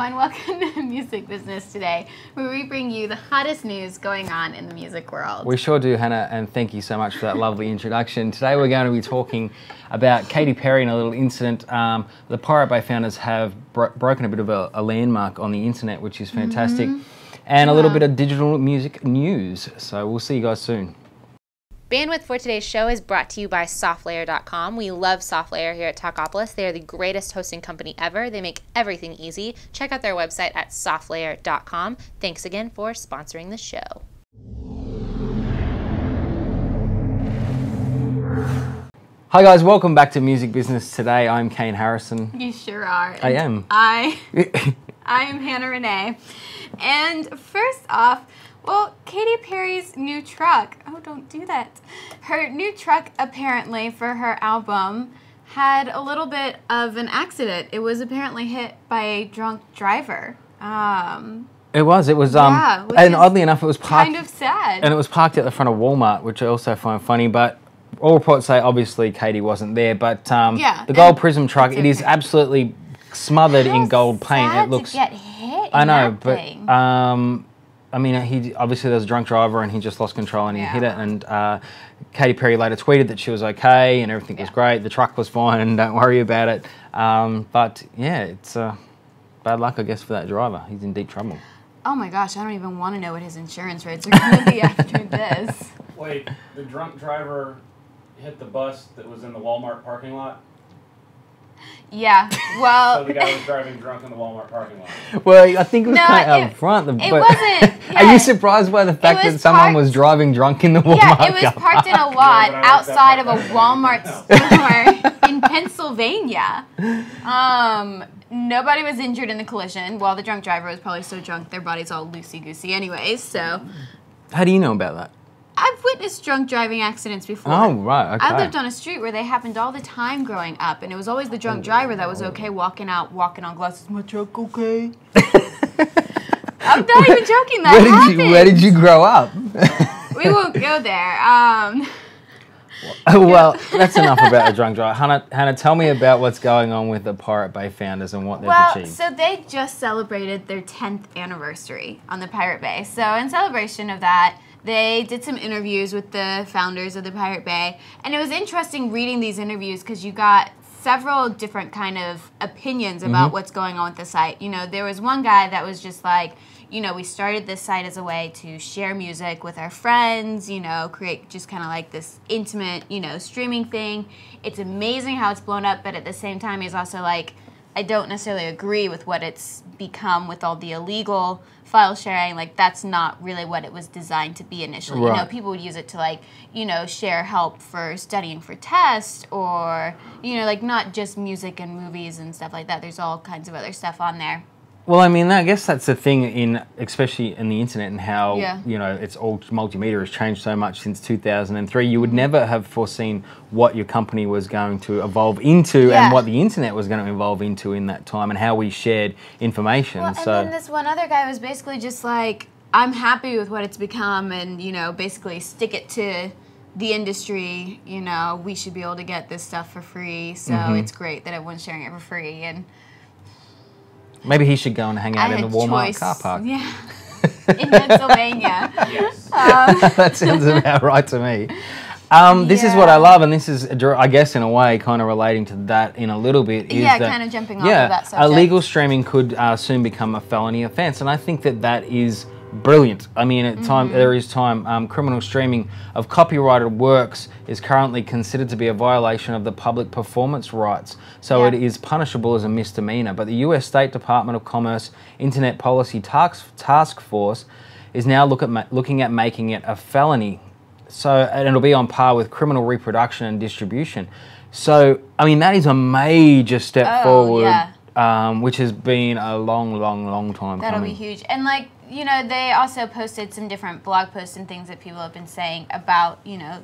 and welcome to Music Business Today, where we bring you the hottest news going on in the music world. We sure do, Hannah, and thank you so much for that lovely introduction. Today we're going to be talking about Katy Perry and a little incident. The Pirate Bay founders have broken a bit of a landmark on the internet, which is fantastic, and a little bit of digital music news. So we'll see you guys soon. Bandwidth for today's show is brought to you by SoftLayer.com. We love SoftLayer here at Talkapolis. They are the greatest hosting company ever. They make everything easy. Check out their website at SoftLayer.com. Thanks again for sponsoring the show. Hi guys, welcome back to Music Business Today. I'm Kane Harrison. You sure are. I am. I am Hannah Renee. And first off, well, Katy Perry's new truck, oh, don't do that. Her new truck, apparently, for her album, had a little bit of an accident. It was apparently hit by a drunk driver. It was, yeah, and oddly enough, it was parked. Kind of sad. And it was parked at the front of Walmart, which I also find funny, but all reports say, obviously, Katy wasn't there, but the gold Prism truck, it is absolutely smothered in gold paint. Sad It looks. to get hit. I know, in that but thing. I mean, he obviously there was a drunk driver and he just lost control and he hit it. And Katy Perry later tweeted that she was okay and everything was great. The truck was fine. Don't worry about it. But yeah, it's bad luck, I guess, for that driver. He's in deep trouble. Oh my gosh, I don't even want to know what his insurance rates are going to be after this. Wait, the drunk driver hit the bus that was in the Walmart parking lot? Yeah, well... So the guy was driving drunk in the Walmart parking lot. Well, I think it was kind of up front. It wasn't... Are you surprised by the fact that someone was driving drunk in the Walmart Yeah, it was parked in a lot outside of a Walmart store in Pennsylvania. Nobody was injured in the collision. Well, the drunk driver was probably so drunk their body's all loosey-goosey anyways, so... How do you know about that? I've witnessed drunk driving accidents before. Oh, right, okay. I lived on a street where they happened all the time growing up, and it was always the drunk driver that was okay walking on glass. Is my truck okay? I'm not even joking, that happened. Where did you grow up? We won't go there. Well, that's enough about a drunk driver. Hannah, tell me about what's going on with the Pirate Bay founders and what they've achieved. So they just celebrated their 10th anniversary on the Pirate Bay. So in celebration of that, they did some interviews with the founders of the Pirate Bay, and it was interesting reading these interviews because you got several different kind of opinions about what's going on with the site. You know, there was one guy that was just like, you know, we started this site as a way to share music with our friends, you know, create just kind of like this intimate, you know, streaming thing. It's amazing how it's blown up, but at the same time, he's also like, I don't necessarily agree with what it's become with all the illegal file sharing. Like, that's not really what it was designed to be initially. Right. You know, people would use it to, like, you know, share help for studying for tests or, you know, like, not just music and movies and stuff like that. There's all kinds of other stuff on there. Well, I mean, I guess that's the thing especially in the internet and how, you know, it's all multimedia has changed so much since 2003. You would never have foreseen what your company was going to evolve into and what the internet was going to evolve into in that time and how we shared information. Well, and then this one other guy was basically just like, I'm happy with what it's become and, you know, basically stick it to the industry, you know, we should be able to get this stuff for free. So it's great that everyone's sharing it for free. And maybe he should go and hang out in the Walmart car park. Yeah, in Pennsylvania. Yes. That sounds about right to me. This is what I love, and this is, I guess, in a way, kind of relating to that in a little bit. Is that, kind of jumping off of that subject. Illegal streaming could soon become a felony offence, and I think that is brilliant. I mean, at criminal streaming of copyrighted works is currently considered to be a violation of the public performance rights. So it is punishable as a misdemeanor. But the US State Department of Commerce Internet Policy Task Force is now looking at making it a felony. So, and it'll be on par with criminal reproduction and distribution. So, I mean, that is a major step forward, which has been a long time coming. That'll be huge. And, like, you know, they also posted some different blog posts and things that people have been saying about, you know,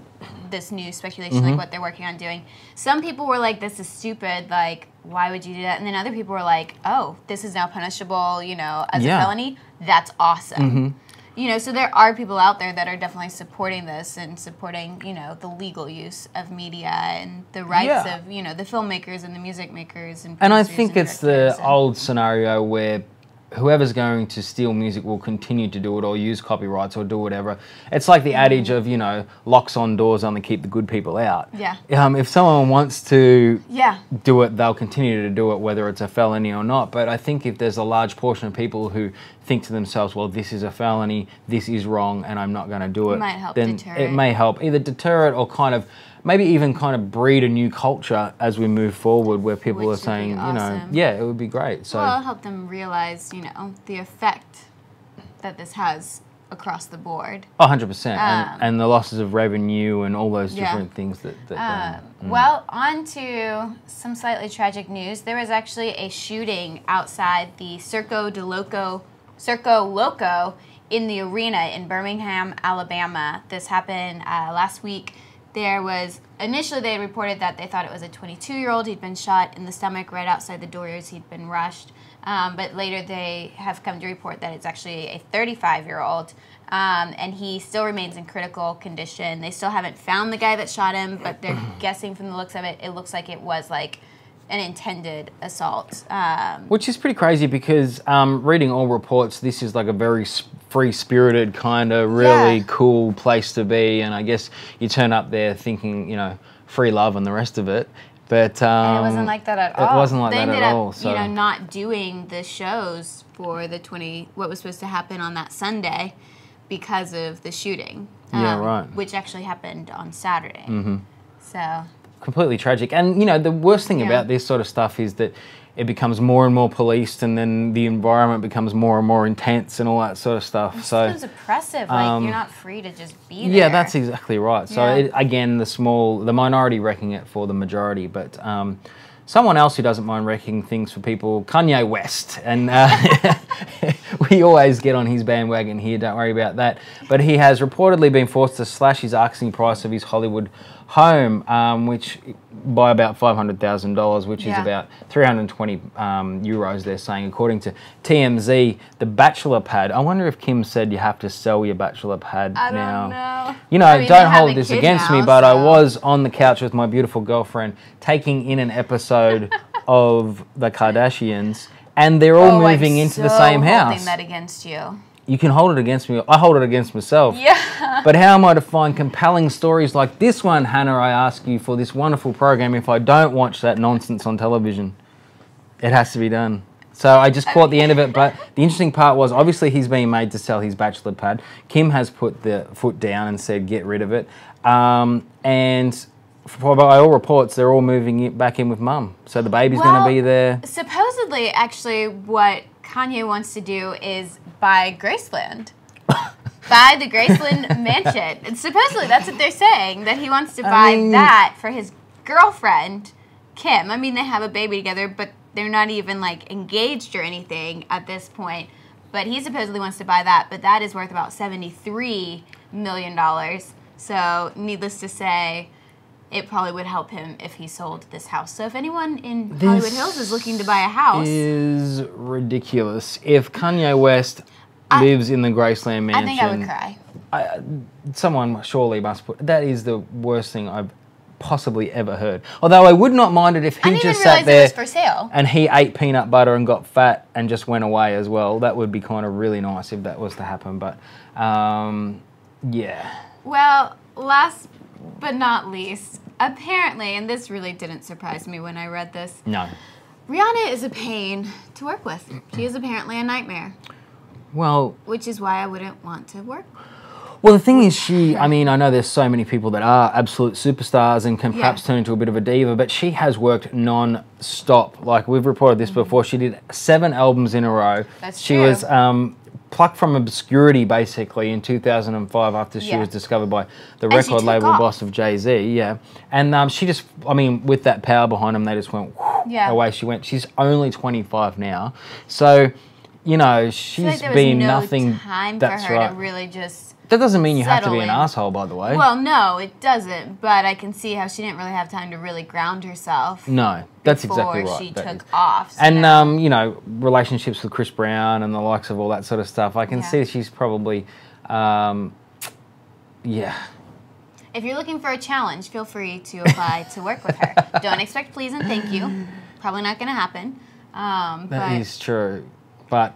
this new speculation, like what they're working on doing. Some people were like, this is stupid, like, why would you do that? And then other people were like, oh, this is now punishable, you know, as a felony. That's awesome. You know, so there are people out there that are definitely supporting this and supporting, you know, the legal use of media and the rights of, you know, the filmmakers and the music makers and I think it's the old scenario where whoever's going to steal music will continue to do it or use copyrights or do whatever. It's like the adage of, you know, locks on doors only keep the good people out. Yeah. If someone wants to Yeah. do it, they'll continue to do it, whether it's a felony or not. But I think if there's a large portion of people who think to themselves, well, this is a felony, this is wrong, and I'm not going to do it, It might help then deter it it. may help either deter it or kind of maybe even kind of breed a new culture as we move forward where people Which are would be saying, you know, awesome. yeah, it would be great. So Well, it'll help them realize, you know, the effect that this has across the board. 100%. And the losses of revenue and all those Yeah. different things that Well, on to some slightly tragic news. There was actually a shooting outside the Circo Loco in the arena in Birmingham, Alabama. This happened last week. There was, initially they had reported that they thought it was a 22-year-old. He'd been shot in the stomach right outside the doors. He'd been rushed. But later they have come to report that it's actually a 35-year-old. And he still remains in critical condition. They still haven't found the guy that shot him, but they're guessing from the looks of it, it looks like it was like an intended assault. which is pretty crazy because reading all reports, this is like a very free-spirited kind of really Yeah. cool place to be. And I guess you turn up there thinking, you know, free love and the rest of it. But And it wasn't like that at all. It wasn't like they that ended at up, all. So you know, not doing the shows for the what was supposed to happen on that Sunday because of the shooting. Yeah, right. Which actually happened on Saturday. So completely tragic. And, you know, the worst thing Yeah. about this sort of stuff is that it becomes more and more policed and then the environment becomes more and more intense and all that sort of stuff. it So becomes oppressive. Like you're not free to just be there. yeah, that's exactly right. So Yeah. again, the minority wrecking it for the majority. But someone else who doesn't mind wrecking things for people, Kanye West. And we always get on his bandwagon here, don't worry about that. But he has reportedly been forced to slash his asking price of his Hollywood home, which by about $500,000, which is Yeah. about 320 euros, they're saying, according to TMZ. The bachelor pad. I wonder if Kim said you have to sell your bachelor pad I now. don't know. You know, I mean, don't they have hold a this kid against me, now, but I so- was on the couch with my beautiful girlfriend taking in an episode of The Kardashians, and they're all Oh, moving I'm into the so same holding house. that against you. You can hold it against me. I hold it against myself. Yeah. But how am I to find compelling stories like this one, Hannah, I ask you, for this wonderful program if I don't watch that nonsense on television? It has to be done. So I just caught the end of it, but the interesting part was obviously he's being made to sell his bachelor pad. Kim has put the foot down and said get rid of it. And by all reports, they're all moving it back in with mum. So the baby's going Well, to be there. Supposedly, actually, what Kanye wants to do is buy Graceland. Buy the Graceland mansion. And supposedly, that's what they're saying, that he wants to buy that for his girlfriend, Kim. I mean, they have a baby together, but they're not even, like, engaged or anything at this point. But he supposedly wants to buy that, but that is worth about $73 million. So, needless to say, it probably would help him if he sold this house. So if anyone in Hollywood Hills is looking to buy a house, is ridiculous. If Kanye West lives in the Graceland mansion, I think I would cry. Someone surely must put. That is the worst thing I've possibly ever heard. Although I would not mind it if I he didn't just even sat realize it was there for sale. and he ate peanut butter and got fat and just went away as well. That would be kind of really nice if that was to happen. But yeah. Well, last but not least, apparently, and this really didn't surprise me when I read this, No. Rihanna is a pain to work with. She is apparently a nightmare, Well, which is why I wouldn't want to work. the thing is I mean, I know there's so many people that are absolute superstars and can perhaps turn into a bit of a diva, but she has worked non-stop. Like, we've reported this before. She did 7 albums in a row. That's she true. was plucked from obscurity, basically, in 2005 after she was discovered by the And she record took label off. boss of Jay-Z, And she just, I mean, with that power behind them, they just went away she went. She's only 25 now. So, you know, I feel she's like there was been no nothing. time That's for her right. to really just That doesn't mean you have to settle be an in. asshole, by the way. Well, no, it doesn't. But I can see how she didn't really have time to really ground herself. No, that's before exactly right. she That took is. off. So And now- you know, relationships with Chris Brown and the likes of all that sort of stuff. I can Yeah. see she's probably, if you're looking for a challenge, feel free to apply to work with her. Don't expect please and thank you. Probably not going to happen. That But is true. But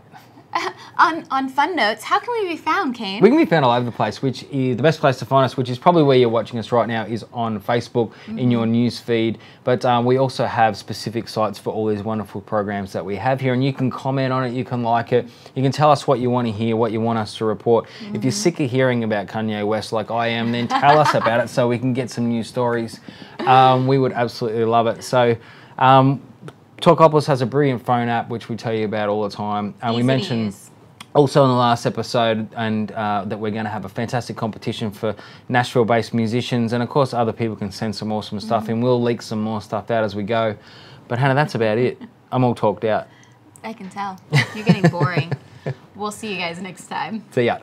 On fun notes, how can we be found, Kane? we can be found all over the place, which is the best place to find us, which is probably where you're watching us right now, is on Facebook in your news feed. But we also have specific sites for all these wonderful programs that we have here, and you can comment on it, you can like it, you can tell us what you want to hear, what you want us to report. If you're sick of hearing about Kanye West like I am, then tell us about it so we can get some new stories. We would absolutely love it. So Talkapolis has a brilliant phone app, which we tell you about all the time. We mentioned also in the last episode and that we're going to have a fantastic competition for Nashville-based musicians, and of course other people can send some awesome stuff in. We'll leak some more stuff out as we go. But Hannah, that's about it. I'm all talked out. I can tell. You're getting boring. We'll see you guys next time. See ya.